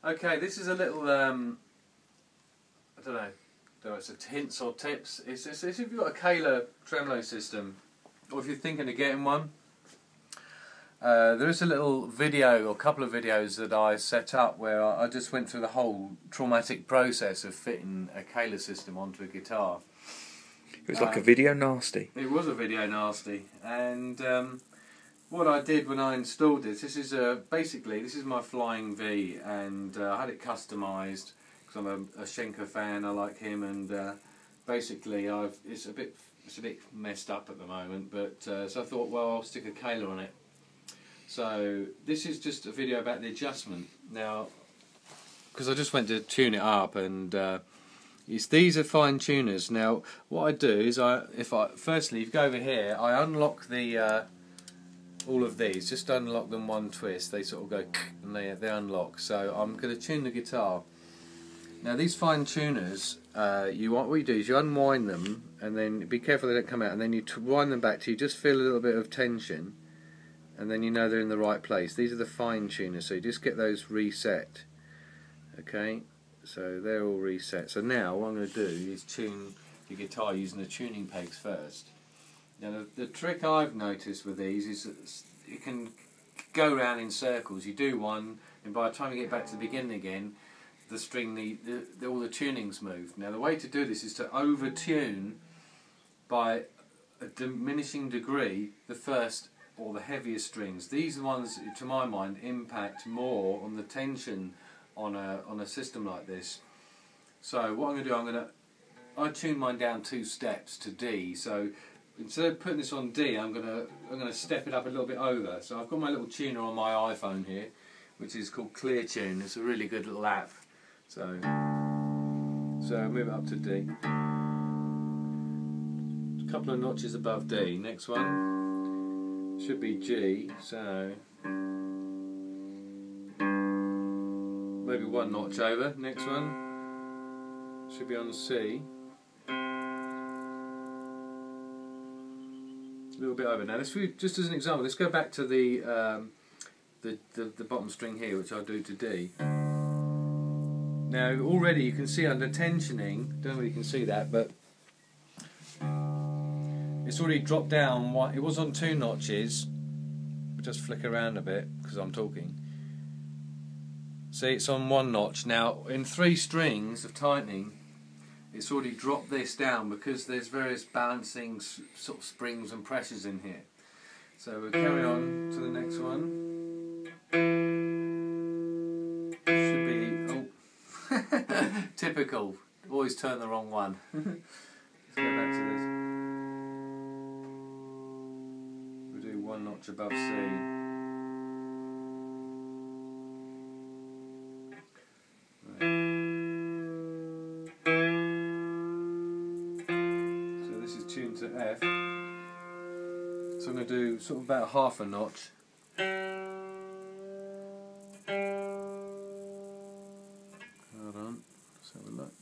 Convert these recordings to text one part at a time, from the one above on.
Okay, this is a little, I don't know it's a hints or tips. It's if you've got a Kahler tremolo system, or if you're thinking of getting one, there is a little video, or a couple of videos that I set up where I just went through the whole traumatic process of fitting a Kahler system onto a guitar. It was like a video nasty. It was a video nasty, and what I did when I installed this is basically this is my Flying V, and I had it customised because I'm a Schenker fan. I like him, and basically it's a bit messed up at the moment, but so I thought, well, I'll stick a Kahler on it. So this is just a video about the adjustment now, because I just went to tune it up, and these are fine tuners. Now what I do is firstly, if you go over here, I unlock the all of these, just unlock them one twist, they sort of go and they unlock. So I'm going to tune the guitar. Now these fine tuners, what you do is you unwind them, and then be careful they don't come out, and then you wind them back till you just feel a little bit of tension, and then you know they're in the right place. These are the fine tuners, so you just get those reset. Okay, so they're all reset. So now what I'm going to do is tune the guitar using the tuning pegs first. Now the trick I've noticed with these is that you can go around in circles. You do one, and by the time you get back to the beginning again, the string, all the tuning's moved. Now the way to do this is to over-tune by a diminishing degree the first or the heaviest strings. These are the ones, to my mind, impact more on the tension on a system like this. So what I'm going to do, I tune mine down 2 steps to D. So instead of putting this on D, I'm gonna step it up a little bit over. So I've got my little tuner on my iPhone here, which is called Clear Tune. It's a really good little app. So move it up to D. A couple of notches above D. Next one should be G. So maybe 1 notch over. Next one should be on C. A little bit over. Now, just as an example, let's go back to the bottom string here, which I'll do to D. Now, already you can see under tensioning, don't know if you can see that, but it's already dropped down. It was on 2 notches. We'll just flick around a bit because I'm talking. See, it's on 1 notch. Now, in 3 strings of tightening, it's already dropped this down because there's various balancing sort of springs and pressures in here. So we'll carry on to the next one. Should be, typical, always turn the wrong one. Let's go back to this. We'll do 1 notch above C. Tuned to F, so I'm going to do sort of about 1/2 a notch. Hold on, let's have a look.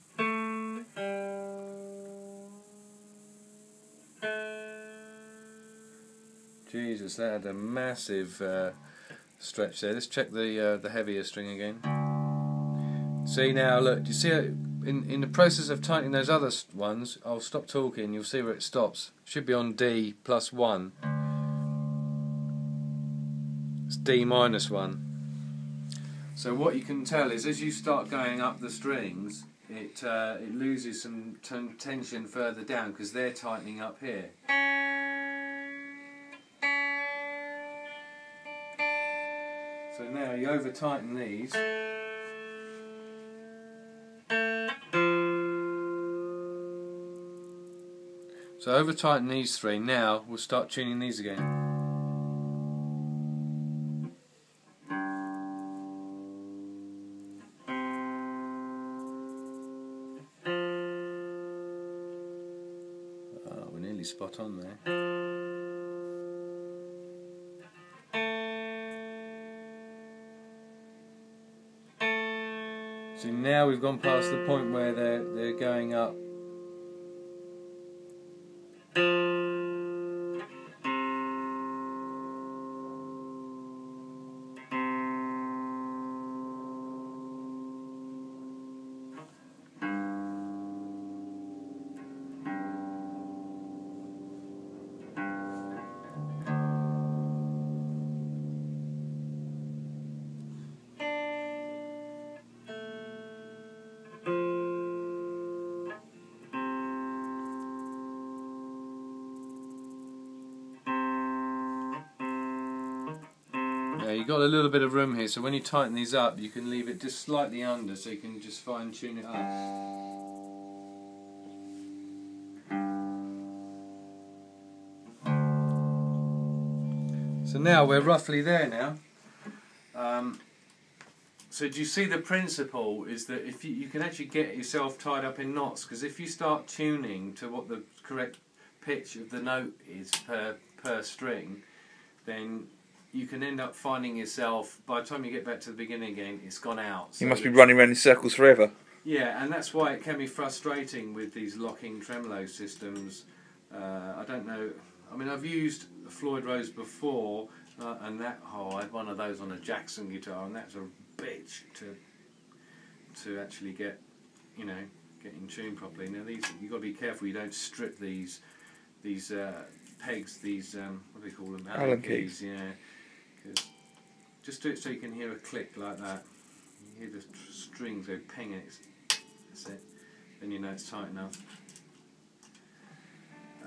Jesus, that had a massive stretch there. Let's check the heavier string again. See now, look, do you see it? In the process of tightening those other ones, I'll stop talking, you'll see where it stops. Should be on D plus 1. It's D minus 1. So what you can tell is as you start going up the strings, it loses some tension further down because they're tightening up here. So now you over tighten these. So over tighten these 3, now we'll start tuning these again. Oh, we're nearly spot on there. So now we've gone past the point where they're going up. Yeah, you've got a little bit of room here, so when you tighten these up, you can leave it just slightly under, so you can just fine tune it up. So now we're roughly there now. So do you see the principle is that if you can actually get yourself tied up in knots, because if you start tuning to what the correct pitch of the note is per string, then you can end up finding yourself, by the time you get back to the beginning again, it's gone out. So you must be running around in circles forever. Yeah, and that's why it can be frustrating with these locking tremolo systems. I don't know, I mean I've used Floyd Rose before, and I had one of those on a Jackson guitar, and that's a bitch to actually get in tune properly. Now these, you've got to be careful you don't strip these pegs, these what do they call them? Allen keys. Yeah, 'cause just do it so you can hear a click like that. You hear the strings go ping, and that's it. Then you know it's tight enough.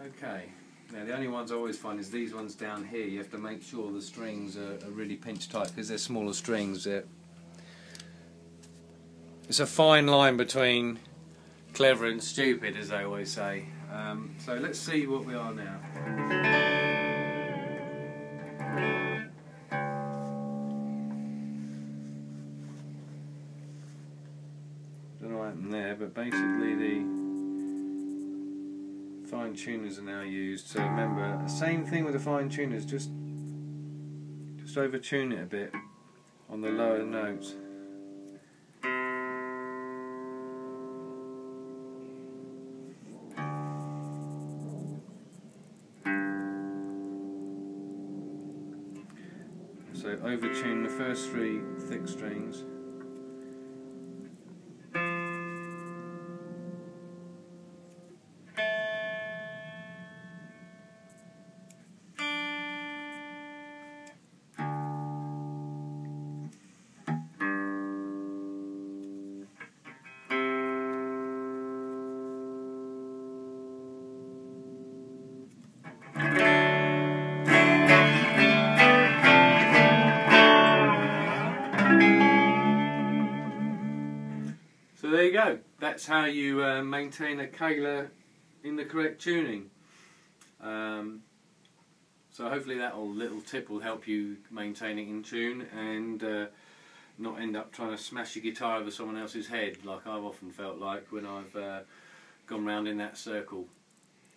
Okay. Now the only ones I always find is these ones down here. You have to make sure the strings are really pinch tight, because they're smaller strings. It's a fine line between clever and stupid, as they always say. So let's see what we are now. Don't know what happened there, but basically the fine tuners are now used. So remember, the same thing with the fine tuners, just over tune it a bit on the lower notes. So overtune the first three thick strings. So there you go. That's how you maintain a Kahler in the correct tuning. So hopefully that little tip will help you maintain it in tune and not end up trying to smash your guitar over someone else's head, like I've often felt like when I've gone round in that circle.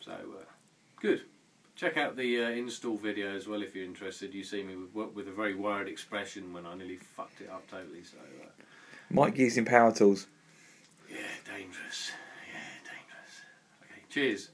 So good. Check out the install video as well if you're interested. You see me with a very worried expression when I nearly fucked it up totally. So Mike using power tools. yeah, dangerous. Yeah, dangerous. Okay, cheers.